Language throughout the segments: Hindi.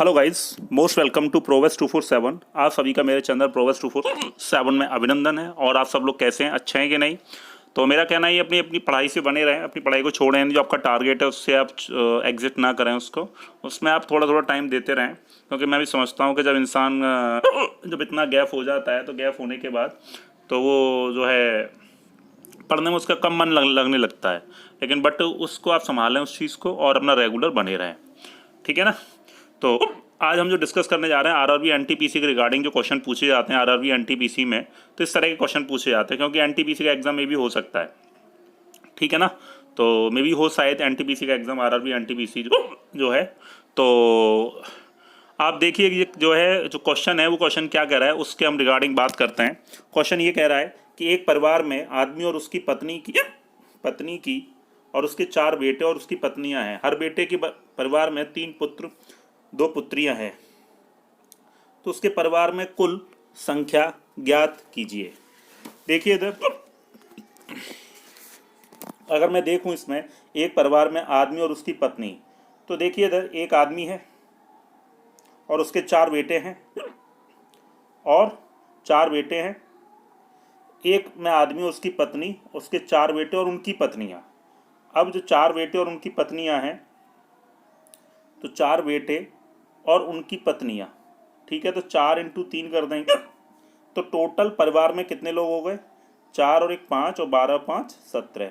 Hello guys, most welcome to prowess 247। आप सभी का मेरे चैनल प्रोवेस 247 में अभिनंदन है। और आप सब लोग कैसे हैं, अच्छे हैं कि नहीं? तो मेरा कहना है अपनी अपनी पढ़ाई से बने रहें, अपनी पढ़ाई को छोड़ें। जो आपका टारगेट है उससे आप एग्जिट ना करें, उसमें आप थोड़ा थोड़ा टाइम देते रहें। क्योंकि मैं भी समझता हूँ कि जब इंसान जब इतना गैप हो जाता है तो गैप होने के बाद तो वो जो है पढ़ने में उसका कम मन लगने लगता है। लेकिन बट उसको आप संभालें उस चीज़ को और अपना रेगुलर बने रहें, ठीक है ना? तो आज हम जो डिस्कस करने जा रहे हैं आरआरबी एनटीपीसी के रिगार्डिंग जो क्वेश्चन पूछे जाते हैं आरआरबी एनटीपीसी में, तो इस तरह के क्वेश्चन पूछे जाते हैं क्योंकि एनटीपीसी का एग्जाम में भी हो सकता है, ठीक है ना? तो मे भी हो शायद एनटीपीसी का एग्जाम आरआरबी एनटीपीसी जो है। तो आप देखिए ये जो है जो क्वेश्चन है वो क्वेश्चन क्या कह रहा है उसके हम रिगार्डिंग बात करते हैं। क्वेश्चन ये कह रहा है कि एक परिवार में आदमी और उसकी पत्नी की और उसके 4 बेटे और उसकी पत्नियां हैं। हर बेटे के परिवार में 3 पुत्र 2 पुत्रियां हैं। तो उसके परिवार में कुल संख्या ज्ञात कीजिए। देखिए इधर अगर मैं देखूं इसमें एक परिवार में आदमी और उसकी पत्नी, तो देखिए इधर एक आदमी है और उसके 4 बेटे हैं और 4 बेटे हैं। एक में आदमी और उसकी पत्नी, उसके 4 बेटे और उनकी पत्नियां। अब जो 4 बेटे और उनकी पत्नियां हैं, तो 4 बेटे और उनकी पत्नियां, ठीक है, तो 4 इंटू 3 कर देंगे तो टोटल परिवार में कितने लोग हो गए? 4 और 1 5 और 12 5 17।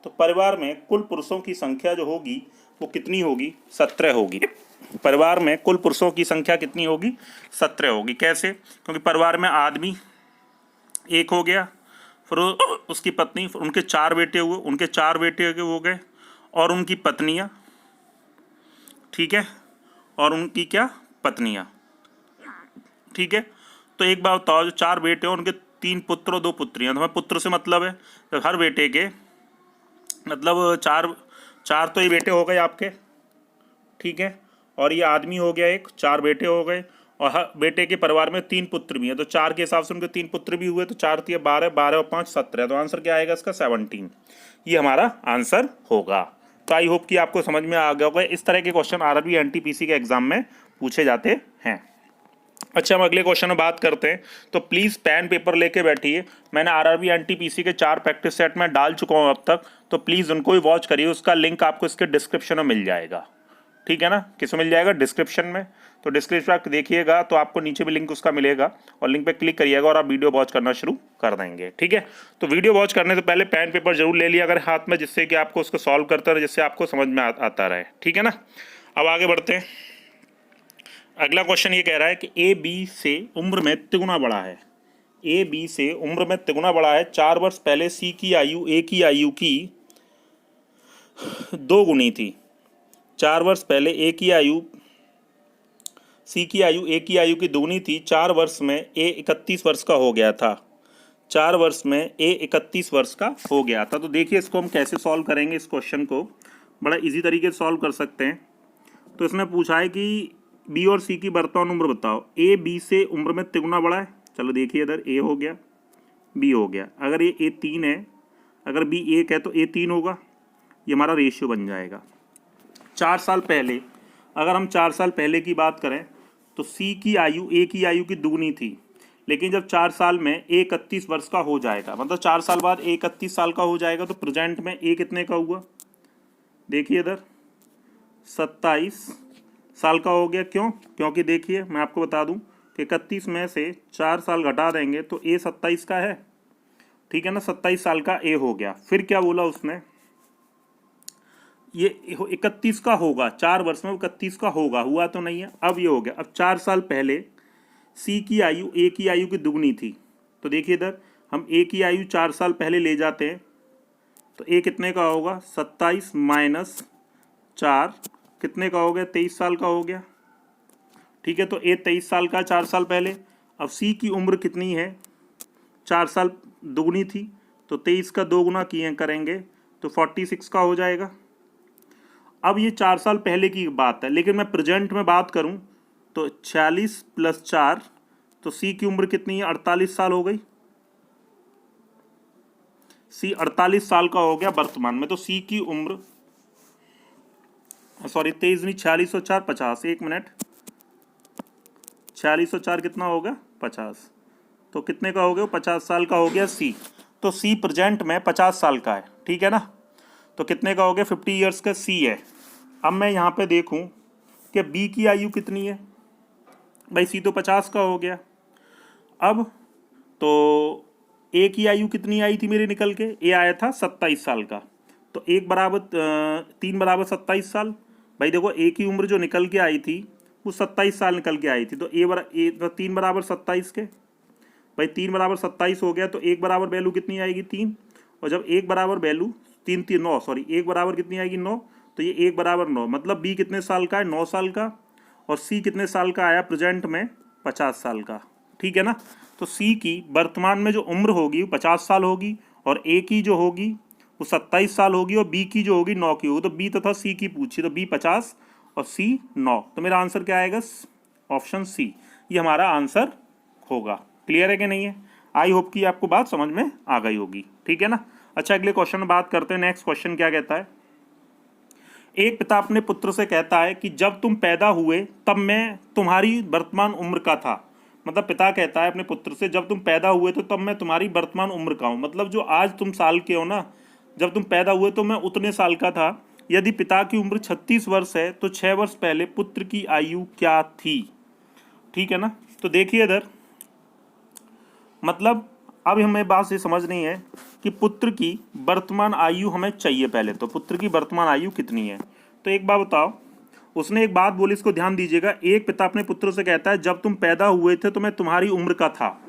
तो परिवार में कुल पुरुषों की संख्या जो होगी वो कितनी होगी? 17 होगी। परिवार में कुल पुरुषों की संख्या कितनी होगी? 17 होगी। कैसे? क्योंकि परिवार में आदमी एक हो गया, फिर उसकी पत्नी, फिर उनके 4 बेटे हुए, उनके 4 बेटे हो गए और उनकी पत्नियां, ठीक है, और उनकी क्या पत्नियां, ठीक है। तो एक बात बताओ, जो 4 बेटे हैं उनके 3 पुत्र और 2 पुत्रियां, तो हमें पुत्र से मतलब है तो हर बेटे के मतलब चार तो ये बेटे हो गए आपके, ठीक है, और ये आदमी हो गया एक, 4 बेटे हो गए और हर बेटे के परिवार में 3 पुत्र भी हैं। तो 4 के हिसाब से उनके 3 पुत्र भी हुए, तो 4 3 12, 12 और 5 17। तो आंसर क्या आएगा इसका? 17। ये हमारा आंसर होगा। तो आई होप कि आपको समझ में आ गया होगा। इस तरह के क्वेश्चन आरआरबी एनटीपीसी के एग्जाम में पूछे जाते हैं। अच्छा, हम अगले क्वेश्चन में बात करते हैं। तो प्लीज़ पेन पेपर लेके बैठिए। मैंने आरआरबी एनटीपीसी के 4 प्रैक्टिस सेट में डाल चुका हूँ अब तक, तो प्लीज़ उनको ही वॉच करिए। उसका लिंक आपको इसके डिस्क्रिप्शन में मिल जाएगा, ठीक है ना? किस में मिल जाएगा? डिस्क्रिप्शन में। तो डिस्क्रिप्शन आप देखिएगा तो आपको नीचे भी लिंक उसका मिलेगा और लिंक पे क्लिक करिएगा और आप वीडियो वॉच करना शुरू कर देंगे, ठीक है? तो वीडियो वॉच करने से पहले पेन पेपर जरूर ले लिया अगर हाथ में, जिससे कि आपको उसको सॉल्व करता रहे, जिससे आपको समझ में आता रहे, ठीक है ना? अब आगे बढ़ते हैं। अगला क्वेश्चन ये कह रहा है कि ए बी से उम्र में तिगुना बड़ा है। ए बी से उम्र में तिगुना बड़ा है। 4 वर्ष पहले सी की आयु ए की आयु की 2 गुनी थी। 4 वर्ष पहले ए की आयु सी की आयु ए की आयु की दुगनी थी। 4 वर्ष में ए 31 वर्ष का हो गया था। 4 वर्ष में ए 31 वर्ष का हो गया था। तो देखिए इसको हम कैसे सॉल्व करेंगे। इस क्वेश्चन को बड़ा इजी तरीके से सॉल्व कर सकते हैं। तो इसमें पूछा है कि बी और सी की वर्तमान उम्र बताओ। ए बी से उम्र में तिगुना बड़ा है। चलो देखिए इधर ए हो गया, बी हो गया। अगर ये ए 3 है, अगर बी 1 है तो ए 3 होगा। ये हमारा रेशियो बन जाएगा। 4 साल पहले, अगर हम 4 साल पहले की बात करें तो सी की आयु ए की आयु की दुगनी थी। लेकिन जब 4 साल में ए 31 वर्ष का हो जाएगा, मतलब 4 साल बाद ए 31 साल का हो जाएगा, तो प्रेजेंट में ए कितने का हुआ? देखिए इधर 27 साल का हो गया। क्यों? क्योंकि देखिए मैं आपको बता दूं कि 31 में से 4 साल घटा देंगे तो ए 27 का है, ठीक है ना? 27 साल का ए हो गया। फिर क्या बोला उसने? ये 31 का होगा, 4 वर्ष में 31 का होगा, हुआ तो नहीं है। अब ये हो गया। अब 4 साल पहले सी की आयु ए की आयु की दुगनी थी। तो देखिए इधर हम ए की आयु 4 साल पहले ले जाते हैं तो ए कितने का होगा? 27 माइनस 4 कितने का हो गया? 23 साल का हो गया, ठीक है। तो ए 23 साल का 4 साल पहले। अब सी की उम्र कितनी है? 4 साल दुगनी थी, तो 23 का 2 गुना किए करेंगे तो 46 का हो जाएगा। अब ये 4 साल पहले की बात है, लेकिन मैं प्रेजेंट में बात करूं तो 46 + 4, तो सी की उम्र कितनी है? 48 साल हो गई। सी 48 साल का हो गया वर्तमान में। तो सी की उम्र, सॉरी 23 नहीं, 46 और 4 50, 1 मिनट, 46 और 4 कितना हो गया 50। तो कितने का हो गया 50 साल का हो गया सी। तो सी प्रेजेंट में 50 साल का है, ठीक है ना। तो कितने का हो गया 50 ईयर्स का सी है। अब मैं यहाँ पे देखूँ कि बी की आयु कितनी है। भाई सी तो 50 का हो गया। अब तो ए की आयु कितनी आई थी मेरे निकल के, ए आया था 27 साल का। तो 3 बराबर 27 साल। भाई देखो ए की उम्र जो निकल के आई थी वो 27 साल निकल के आई थी। तो 3 बराबर 27 के, भाई 3 बराबर 27 हो गया। तो 1 बराबर वैल्यू कितनी आएगी 3। और जब 1 बराबर वैल्यू 9 सॉरी 1 बराबर कितनी आएगी 9। तो ये 1 बराबर 9 मतलब बी कितने साल का है 9 साल का। और सी कितने साल का आया प्रेजेंट में 50 साल का, ठीक है ना। तो सी की वर्तमान में जो उम्र होगी वो 50 साल होगी और ए की जो होगी वो 27 साल होगी और बी की जो होगी 9 की होगी। तो बी तथा सी की पूछी, तो बी 50 और सी 9। तो मेरा आंसर क्या आएगा ऑप्शन सी, ये हमारा आंसर होगा। क्लियर है कि नहीं है। आई होप कि आपको बात समझ में आ गई होगी, ठीक है ना। अच्छा अगले क्वेश्चन में बात करते हैं। नेक्स्ट क्वेश्चन क्या कहता है। एक पिता अपने पुत्र से कहता है कि जब तुम पैदा हुए तब मैं तुम्हारी वर्तमान उम्र का था। मतलब पिता कहता है अपने पुत्र से जब तुम पैदा हुए तो तब मैं तुम्हारी वर्तमान उम्र का हूँ। मतलब जो आज तुम साल के हो ना, जब तुम पैदा हुए तो मैं उतने साल का था। यदि पिता की उम्र 36 वर्ष है तो 6 वर्ष पहले पुत्र की आयु क्या थी, ठीक है ना। तो देखिए इधर मतलब अब हमें बात ये समझनी है कि पुत्र की वर्तमान आयु हमें चाहिए। पहले तो पुत्र की वर्तमान आयु कितनी है। तो एक बात बताओ, उसने एक बात बोली, इसको ध्यान दीजिएगा। एक पिता अपने पुत्र से कहता है जब तुम पैदा हुए थे तो मैं तुम्हारी उम्र का था।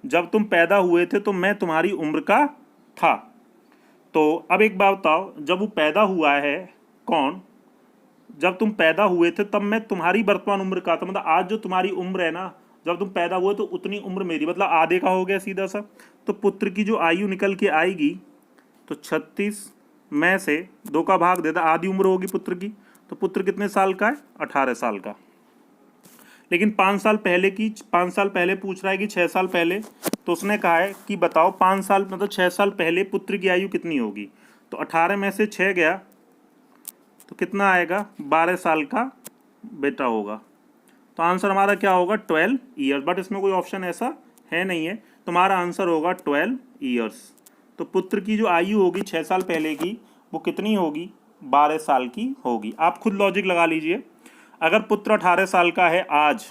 जब तुम पैदा हुए थे तो मैं तुम्हारी उम्र का था। तो अब एक बात बताओ, जब वो पैदा हुआ है कौन, जब तुम पैदा हुए थे तब मैं तुम्हारी वर्तमान उम्र का था। मतलब आज जो तुम्हारी उम्र है ना, जब तुम पैदा हुए तो उतनी उम्र मेरी, मतलब आधे का हो गया सीधा सा। तो पुत्र की जो आयु निकल के आएगी तो 36 में से 2 का भाग देता, आधी उम्र होगी पुत्र की। तो पुत्र कितने साल का है 18 साल का। लेकिन 5 साल पहले की, 5 साल पहले पूछ रहा है कि 6 साल पहले। तो उसने कहा है कि बताओ 5 साल मतलब 6 साल पहले पुत्र की आयु कितनी होगी। तो 18 में से 6 गया तो कितना आएगा 12 साल का बेटा होगा। तो आंसर हमारा क्या होगा 12 ईयर्स। बट इसमें कोई ऑप्शन ऐसा है नहीं है, तो हमारा आंसर होगा 12 ईयर्स। तो पुत्र की जो आयु होगी 6 साल पहले की वो कितनी होगी 12 साल की होगी। आप खुद लॉजिक लगा लीजिए। अगर पुत्र 18 साल का है आज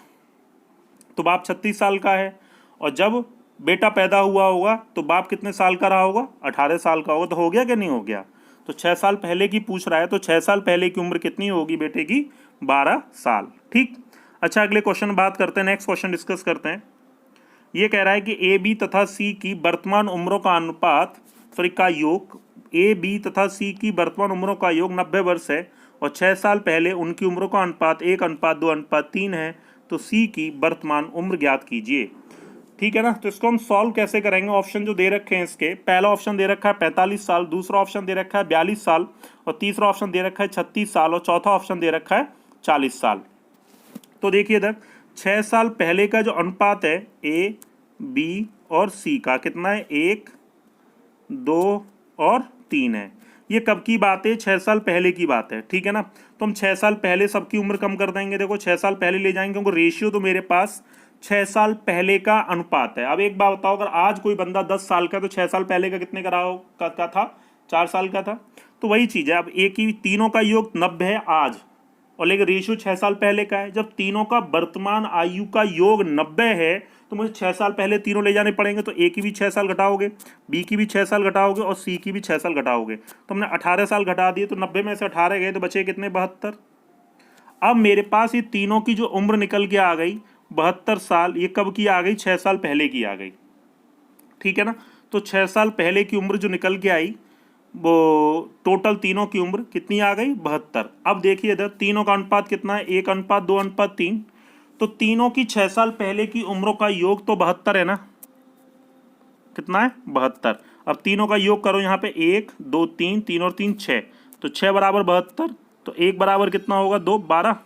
तो बाप 36 साल का है, और जब बेटा पैदा हुआ होगा तो बाप कितने साल का रहा होगा 18 साल का होगा। तो हो गया कि नहीं हो गया। तो 6 साल पहले की पूछ रहा है तो 6 साल पहले की उम्र कितनी होगी बेटे की 12 साल, ठीक। अच्छा अगले क्वेश्चन बात करते हैं, नेक्स्ट क्वेश्चन डिस्कस करते हैं। ये कह रहा है कि ए बी तथा सी की वर्तमान उम्रों का अनुपात सॉरी का योग, ए बी तथा सी की वर्तमान उम्रों का योग 90 वर्ष है और 6 साल पहले उनकी उम्रों का अनुपात 1:2:3 है। तो सी की वर्तमान उम्र ज्ञात कीजिए, ठीक है ना। तो इसको हम सॉल्व कैसे करेंगे। ऑप्शन जो दे रखे हैं इसके, पहला ऑप्शन दे रखा है 45 साल, दूसरा ऑप्शन दे रखा है 42 साल और तीसरा ऑप्शन दे रखा है 36 साल और चौथा ऑप्शन दे रखा है 40 साल। तो देखिए इधर 6 साल पहले का जो अनुपात है ए बी और सी का कितना है 1, 2 और 3 है। ये कब की बात है 6 साल पहले की बात है, ठीक है ना। तो हम 6 साल पहले सबकी उम्र कम कर देंगे। देखो 6 साल पहले ले जाएंगे क्योंकि रेशियो तो मेरे पास 6 साल पहले का अनुपात है। अब एक बात बताओ, अगर आज कोई बंदा 10 साल का तो 6 साल पहले का कितने का था 4 साल का था। तो वही चीज़ है। अब एक ही तीनों का योग 90 है आज, और लेकिन रेशियो 6 साल पहले का है। जब तीनों का वर्तमान आयु का योग 90 है तो मुझे 6 साल पहले तीनों ले जाने पड़ेंगे। तो ए की भी 6 साल घटाओगे, बी की भी 6 साल घटाओगे और सी की भी 6 साल घटाओगे। तो हमने 18 साल घटा दिए, तो 90 में से 18 गए तो बचे कितने 72। अब मेरे पास ये तीनों की जो उम्र निकल के आ गई 72 साल। ये कब की आ गई 6 साल पहले की आ गई, ठीक है ना। तो 6 साल पहले की उम्र जो निकल के आई वो टोटल तीनों की उम्र कितनी आ गई 72। अब देखिए इधर तीनों का अनुपात कितना है 1:2:3। तो तीनों की 6 साल पहले की उम्रों का योग तो 72 है ना, कितना है 72। अब तीनों का योग करो यहाँ पे 1 2 3, 3 और 3 6, तो 6 बराबर 72। तो 1 बराबर कितना होगा 2 12।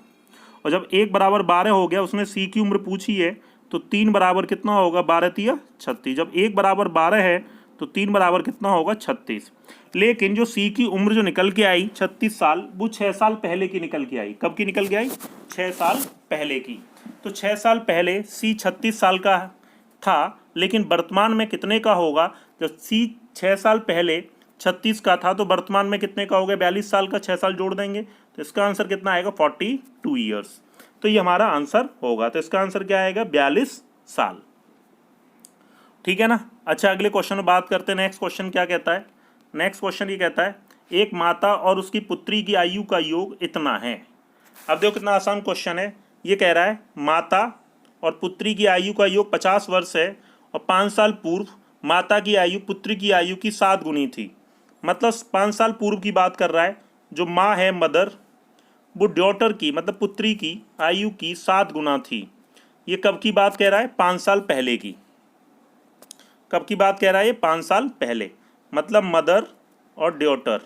और जब 1 बराबर 12 हो गया, उसने सी की उम्र पूछी है, तो 3 बराबर कितना होगा 12 3 36। जब 1 बराबर 12 है तो तो 3 बराबर कितना होगा 36। लेकिन जो सी की उम्र जो निकल के आई 36 साल, वो 6 साल पहले की निकल के आई। कब की निकल के आई? 6 साल पहले की। तो 6 साल पहले सी 36 साल का था, लेकिन वर्तमान में कितने का होगा? जब सी 6 साल पहले 36 का था तो वर्तमान में कितने का हो गया? 42 साल का। 6 साल जोड़ देंगे तो इसका आंसर कितना आएगा? 42 ईयर्स। तो ये हमारा आंसर होगा। तो इसका आंसर क्या आएगा? 42 साल। ठीक है ना। अच्छा, अगले क्वेश्चन में बात करते हैं। नेक्स्ट क्वेश्चन क्या कहता है? नेक्स्ट क्वेश्चन ये कहता है एक माता और उसकी पुत्री की आयु का योग इतना है। अब देखो कितना आसान क्वेश्चन है। ये कह रहा है माता और पुत्री की आयु का योग 50 वर्ष है और 5 साल पूर्व माता की आयु पुत्री की आयु की 7 गुनी थी। मतलब 5 साल पूर्व की बात कर रहा है। जो माँ है मदर, वो डॉटर की मतलब पुत्री की आयु की 7 गुना थी। ये कब की बात कह रहा है? 5 साल पहले की। कब की बात कह रहा है? ये 5 साल पहले। मतलब मदर और डॉटर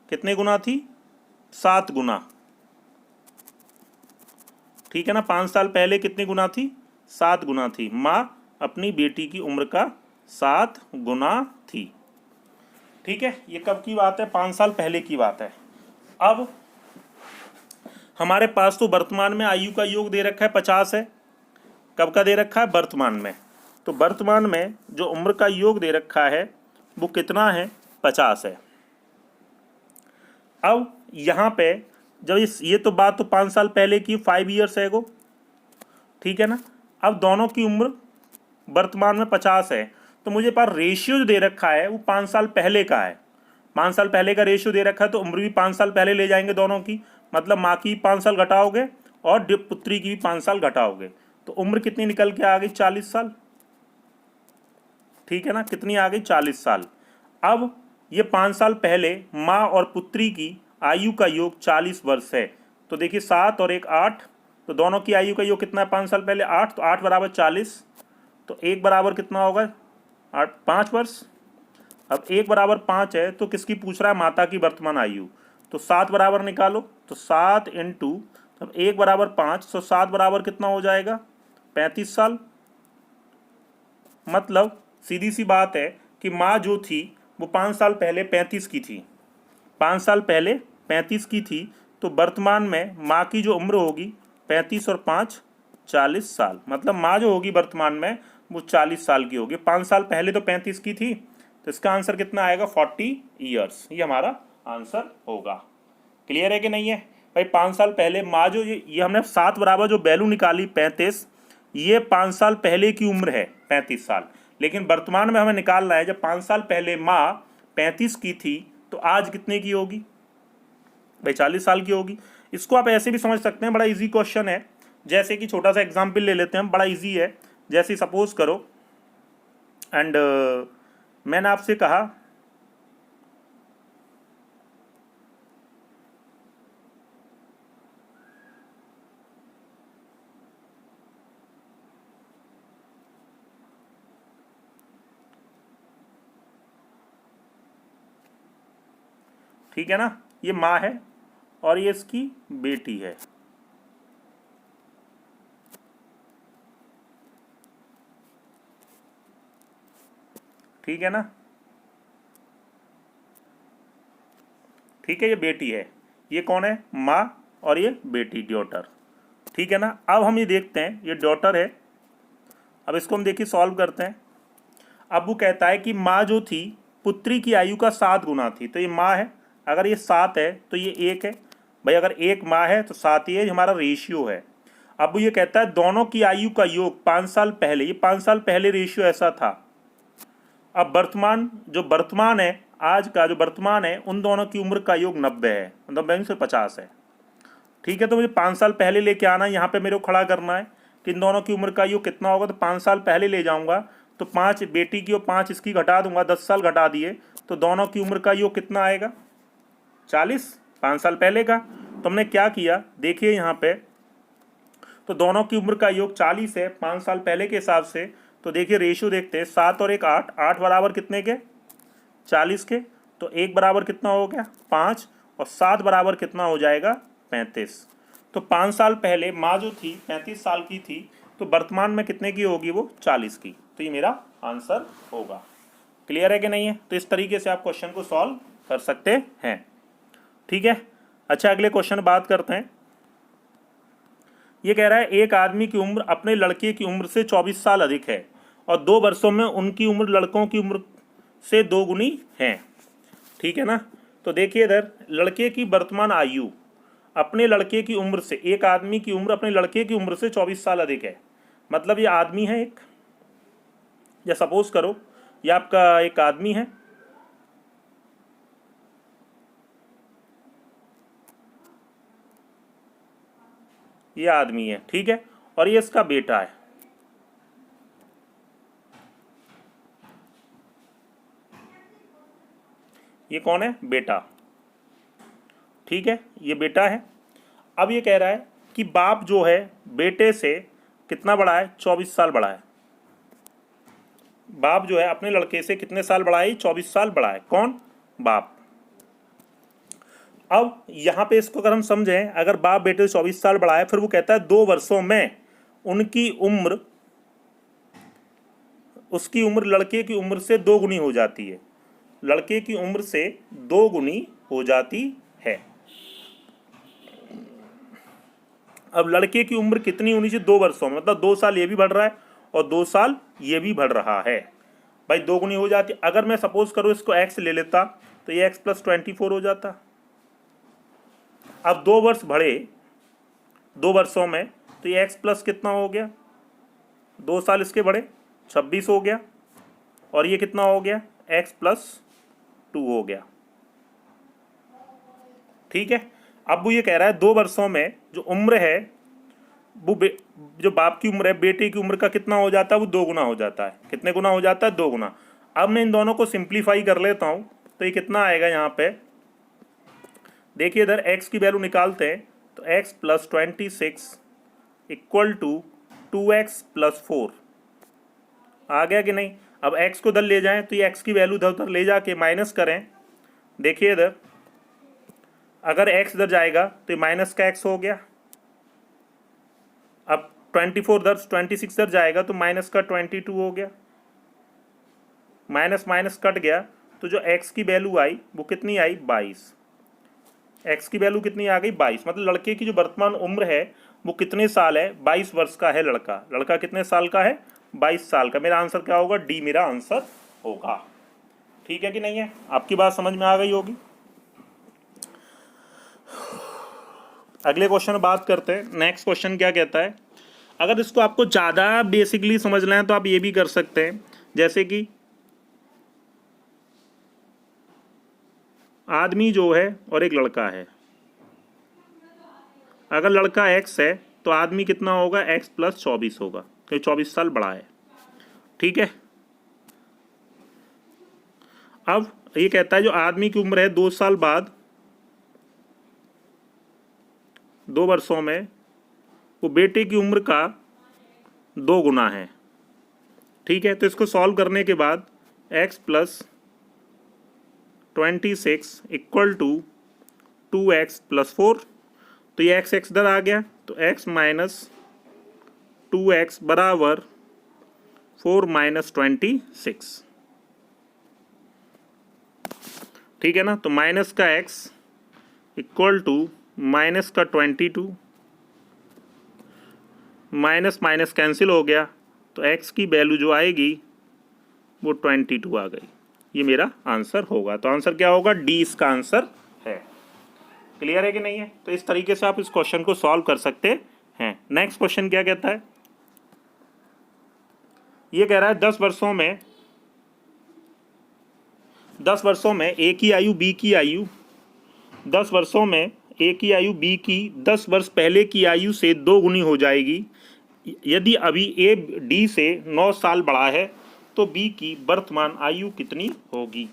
कितने गुना थी? 7 गुना। ठीक है ना। 5 साल पहले कितनी गुना थी? 7 गुना थी। माँ अपनी बेटी की उम्र का 7 गुना थी। ठीक है, ये कब की बात है? 5 साल पहले की बात है। अब हमारे पास तो वर्तमान में आयु का योग दे रखा है 50 है। कब का दे रखा है? वर्तमान में। तो वर्तमान में जो उम्र का योग दे रखा है वो कितना है? 50 है। अब यहाँ पे जब ये तो बात तो 5 साल पहले की, 5 ईयर्स है गो। ठीक है ना। अब दोनों की उम्र वर्तमान में 50 है, तो मुझे पास रेशियो जो दे रखा है वो 5 साल पहले का है। 5 साल पहले का रेशियो दे रखा है तो उम्र भी 5 साल पहले ले जाएंगे दोनों की। मतलब माँ की 5 साल घटाओगे और पुत्री की भी 5 साल घटाओगे तो उम्र कितनी निकल के आ गई? 40 साल। ठीक है ना। कितनी आ गई? 40 साल। अब ये 5 साल पहले माँ और पुत्री की आयु का योग 40 वर्ष है। तो देखिए 7 और 1 8, तो दोनों की आयु का योग कितना है? 5 साल पहले 8, तो 8 बराबर 40। तो 1 बराबर कितना होगा? 5 वर्ष। अब 1 बराबर 5 है तो किसकी पूछ रहा है? माता की वर्तमान आयु। तो 7 बराबर निकालो, तो 7 इंटू, अब 1 बराबर 5, तो 7 बराबर कितना हो जाएगा? 35 साल। मतलब सीधी सी बात है कि माँ जो थी वो 5 साल पहले 35 की थी। 5 साल पहले 35 की थी, तो वर्तमान में माँ की जो उम्र होगी 35 और 5 40 साल। मतलब माँ जो होगी वर्तमान में वो 40 साल की होगी। 5 साल पहले तो 35 की थी, तो इसका आंसर कितना आएगा? 40 ईयर्स। ये हमारा आंसर होगा। क्लियर है कि नहीं है भाई? 5 साल पहले माँ जो ये हमने 7 बराबर जो वैल्यू निकाली 35, ये 5 साल पहले की उम्र है 35 साल। लेकिन वर्तमान में हमें निकालना है जब 5 साल पहले माँ 35 की थी तो आज कितने की होगी भाई? 40 साल की होगी। इसको आप ऐसे भी समझ सकते हैं, बड़ा इजी क्वेश्चन है। जैसे कि छोटा सा एग्जाम्पल ले लेते हैं, बड़ा इजी है। जैसे सपोज करो एंड मैंने आपसे कहा ठीक है ना, ये माँ है और ये इसकी बेटी है। ठीक है ना। ठीक है, ये बेटी है, ये कौन है? माँ, और ये बेटी डॉटर। ठीक है ना। अब हम ये देखते हैं, ये डॉटर है। अब इसको हम देखिए सॉल्व करते हैं। अब वो कहता है कि माँ जो थी पुत्री की आयु का 7 गुना थी। तो ये माँ है, अगर ये 7 है तो ये 1 है भाई। अगर 1 माँ है तो 7 ये हमारा रेशियो है। अब वो ये कहता है दोनों की आयु का योग 5 साल पहले, ये 5 साल पहले रेशियो ऐसा था। अब वर्तमान जो वर्तमान है, आज का जो वर्तमान है, उन दोनों की उम्र का योग 90 है, मतलब 90 से 50 है। ठीक है। तो मुझे 5 साल पहले लेके आना है, यहाँ पे मेरे को खड़ा करना है कि इन दोनों की उम्र का योग कितना होगा। तो 5 साल पहले ले जाऊंगा तो 5 बेटी की और 5 इसकी घटा दूंगा, 10 साल घटा दिए तो दोनों की उम्र का योग कितना आएगा? 40। 5 साल पहले का। तो हमने क्या किया देखिए यहाँ पे, तो दोनों की उम्र का योग 40 है 5 साल पहले के हिसाब से। तो देखिए रेशियो देखते हैं, 7 और 1 8, 8 बराबर कितने के? 40 के। तो 1 बराबर कितना हो गया? 5, और 7 बराबर कितना हो जाएगा? 35। तो 5 साल पहले माँ जो थी 35 साल की थी, तो वर्तमान में कितने की होगी वो? 40 की। तो ये मेरा आंसर होगा। क्लियर है कि नहीं है? तो इस तरीके से आप क्वेश्चन को सॉल्व कर सकते हैं। ठीक है, अच्छा अगले क्वेश्चन बात करते हैं। ये कह रहा है एक आदमी की उम्र अपने लड़के की उम्र से 24 साल अधिक है और 2 वर्षों में उनकी उम्र लड़कों की उम्र से 2 गुनी है। ठीक है ना? तो देखिए इधर लड़के की वर्तमान आयु अपने लड़के की उम्र से, एक आदमी की उम्र अपने लड़के की उम्र से 24 साल अधिक है। मतलब ये आदमी है एक, या सपोज करो ये आपका एक आदमी है, ये आदमी है, ठीक है, और ये इसका बेटा है। ये कौन है? बेटा। ठीक है, ये बेटा है। अब ये कह रहा है कि बाप जो है बेटे से कितना बड़ा है? 24 साल बड़ा है। बाप जो है अपने लड़के से कितने साल बड़ा है? 24 साल बड़ा है। कौन? बाप। अब यहां पे इसको अगर हम समझें, अगर बाप बेटे से 24 साल बड़ा है, फिर वो कहता है 2 वर्षों में उनकी उम्र, उसकी उम्र लड़के की उम्र से 2 गुनी हो जाती है। लड़के की उम्र से 2 गुनी हो जाती है। अब लड़के की उम्र कितनी होनी चाहिए? 2 वर्षों में, मतलब 2 साल ये भी बढ़ रहा है और 2 साल ये भी बढ़ रहा है। भाई 2 गुनी हो जाती। अगर मैं सपोज करूँ इसको x ले लेता तो ये x + 24 हो जाता। अब 2 वर्ष बढ़े 2 वर्षों में, तो ये x प्लस कितना हो गया? 2 साल इसके बढ़े 26 हो गया, और ये कितना हो गया? x + 2 हो गया। ठीक है, अब वो ये कह रहा है 2 वर्षों में जो उम्र है वो जो बाप की उम्र है बेटे की उम्र का कितना हो जाता है? वो 2 गुना हो जाता है। कितने गुना हो जाता है? 2 गुना। अब मैं इन दोनों को सिंप्लीफाई कर लेता हूँ, तो ये कितना आएगा यहाँ पे? देखिए इधर x की वैल्यू निकालते हैं, तो x + 26 = 2x + 4 आ गया कि नहीं? अब x को इधर ले जाएं तो ये x की वैल्यू इधर उधर ले जाके माइनस करें। देखिए इधर अगर x इधर जाएगा तो ये माइनस का x हो गया। अब 24 इधर 26 इधर जाएगा तो माइनस का 22 हो गया। माइनस माइनस कट गया, तो जो x की वैल्यू आई वो कितनी आई? 22। x की वैल्यू कितनी आ गई? 22। मतलब लड़के की जो वर्तमान उम्र है वो कितने साल है? 22 वर्ष का है लड़का। लड़का कितने साल का है? 22 साल का। मेरा आंसर क्या होगा? डी मेरा आंसर होगा। ठीक है कि नहीं है? आपकी बात समझ में आ गई होगी। अगले क्वेश्चन बात करते हैं। नेक्स्ट क्वेश्चन क्या कहता है? अगर इसको आपको ज़्यादा बेसिकली समझना है तो आप ये भी कर सकते हैं, जैसे कि आदमी जो है और एक लड़का है। अगर लड़का x है तो आदमी कितना होगा? x + 24 होगा, क्योंकि 24 साल बड़ा है। ठीक है, अब ये कहता है जो आदमी की उम्र है 2 साल बाद 2 वर्षों में वो बेटे की उम्र का 2 गुना है। ठीक है, तो इसको सॉल्व करने के बाद x + 26 = 2x + 4, तो ये x इधर आ गया, तो x - 2x बराबर 4 - 26। ठीक है ना? तो माइनस का x = माइनस का 22, माइनस माइनस कैंसिल हो गया, तो x की वैल्यू जो आएगी वो 22 आ गई। ये मेरा आंसर होगा। तो आंसर क्या होगा? डी इसका आंसर है। क्लियर है कि नहीं है? तो इस तरीके से आप इस क्वेश्चन को सॉल्व कर सकते हैं। नेक्स्ट क्वेश्चन क्या कहता है? ये कह रहा है 10 वर्षों में ए की आयु बी की आयु 10 वर्षों में ए की आयु बी की 10 वर्ष पहले की आयु से 2 गुनी हो जाएगी। यदि अभी ए डी से 9 साल बड़ा है तो बी की वर्तमान आयु कितनी होगी?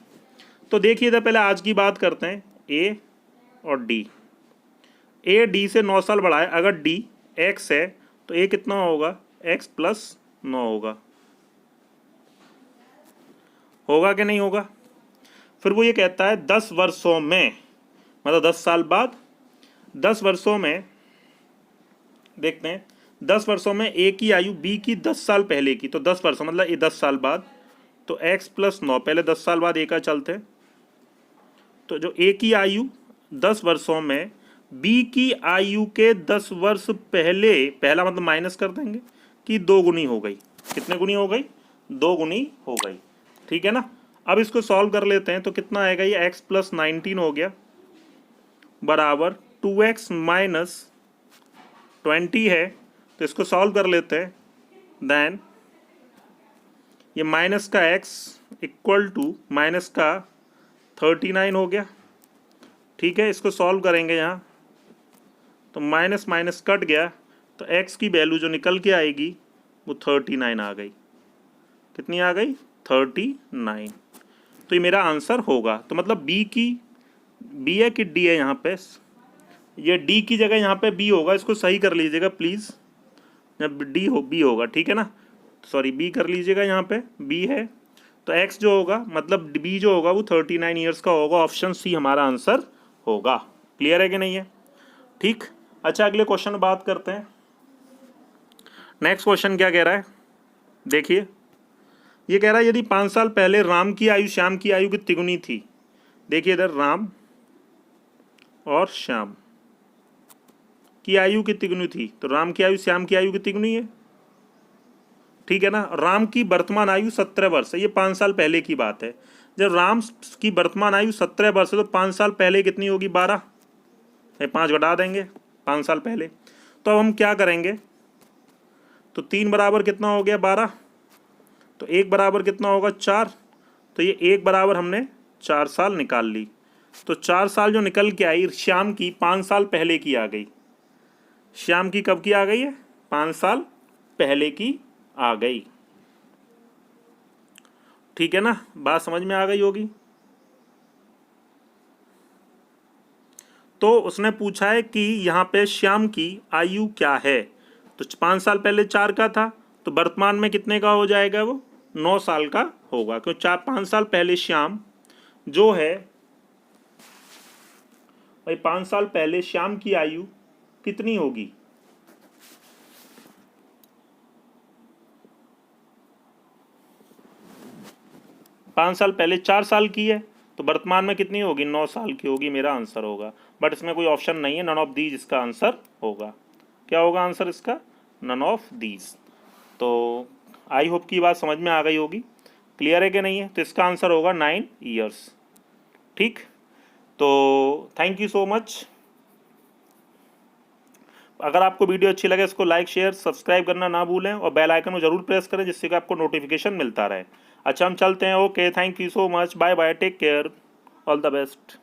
तो देखिए पहले आज की बात करते हैं। ए और डी, ए डी से 9 साल बड़ा है। अगर डी एक्स है तो ए कितना होगा? x + 9 होगा कि नहीं होगा? फिर वो ये कहता है 10 वर्षों में, मतलब 10 साल बाद, 10 वर्षों में देखते हैं 10 वर्षों में ए की आयु बी की 10 साल पहले की, तो 10 वर्षों मतलब ये 10 साल बाद तो x प्लस 9, पहले 10 साल बाद a का चलते हैं, तो जो a की आयु 10 वर्षों में b की आयु के 10 वर्ष पहले, पहला मतलब माइनस कर देंगे कि 2 गुनी हो गई। कितने गुनी हो गई? 2 गुनी हो गई। ठीक है ना। अब इसको सॉल्व कर लेते हैं, तो कितना आएगा? ये x प्लस 19 हो गया बराबर 2x माइनस 20 है। तो इसको सॉल्व कर लेते हैं। देन ये माइनस का x इक्वल टू माइनस का 39 हो गया। ठीक है, इसको सॉल्व करेंगे यहाँ, तो माइनस माइनस कट गया, तो x की वैल्यू जो निकल के आएगी वो 39 आ गई। कितनी आ गई? 39। तो ये मेरा आंसर होगा। तो मतलब b है कि d है? यहाँ पे ये d की जगह यहाँ पे b होगा, इसको सही कर लीजिएगा प्लीज़। जब b होगा, ठीक है ना, सॉरी b कर लीजिएगा, यहाँ पे b है, तो x जो होगा मतलब b जो होगा वो 39 ईयर्स का होगा। ऑप्शन सी हमारा आंसर होगा। क्लियर है कि नहीं है? ठीक। अच्छा, अगले क्वेश्चन में बात करते हैं। नेक्स्ट क्वेश्चन क्या कह रहा है, देखिए। ये कह रहा है यदि 5 साल पहले राम की आयु श्याम की आयु की तिगुनी थी। देखिए इधर राम और श्याम की आयु की तिगुनी थी, तो राम की आयु श्याम की आयु की तिगुनी है। ठीक है ना। राम की वर्तमान आयु 17 वर्ष है, ये 5 साल पहले की बात है। जब राम की वर्तमान आयु 17 वर्ष है तो 5 साल पहले कितनी होगी? 12। 5 घटा देंगे 5 साल पहले। तो अब हम क्या करेंगे, तो 3 बराबर कितना हो गया? 12। तो 1 बराबर कितना होगा? 4। तो ये 1 बराबर हमने 4 साल निकाल ली। तो 4 साल जो निकल के आई श्याम की 5 साल पहले की आ गई। श्याम की कब की आ गई है? 5 साल पहले की आ गई। ठीक है ना, बात समझ में आ गई होगी। तो उसने पूछा है कि यहाँ पे श्याम की आयु क्या है। तो 5 साल पहले 4 का था, तो वर्तमान में कितने का हो जाएगा? वो 9 साल का होगा, क्योंकि 5 साल पहले श्याम जो है भाई, 5 साल पहले श्याम की आयु कितनी होगी? पाँच साल पहले 4 साल की है, तो वर्तमान में कितनी होगी? 9 साल की होगी। मेरा आंसर होगा। बट इसमें कोई ऑप्शन नहीं है, नन ऑफ दीज इसका आंसर होगा। क्या होगा आंसर इसका? None of these. तो आई होप की बात समझ में आ गई होगी। क्लियर है कि नहीं है? तो इसका आंसर होगा 9 ईयर्स। ठीक। तो थैंक यू सो मच। अगर आपको वीडियो अच्छी लगे इसको लाइक शेयर सब्सक्राइब करना ना भूलें, और बेल आइकन को जरूर प्रेस करें जिससे कि आपको नोटिफिकेशन मिलता रहे। अच्छा, हम चलते हैं। Okay, thank you so much, bye bye, take care, all the best.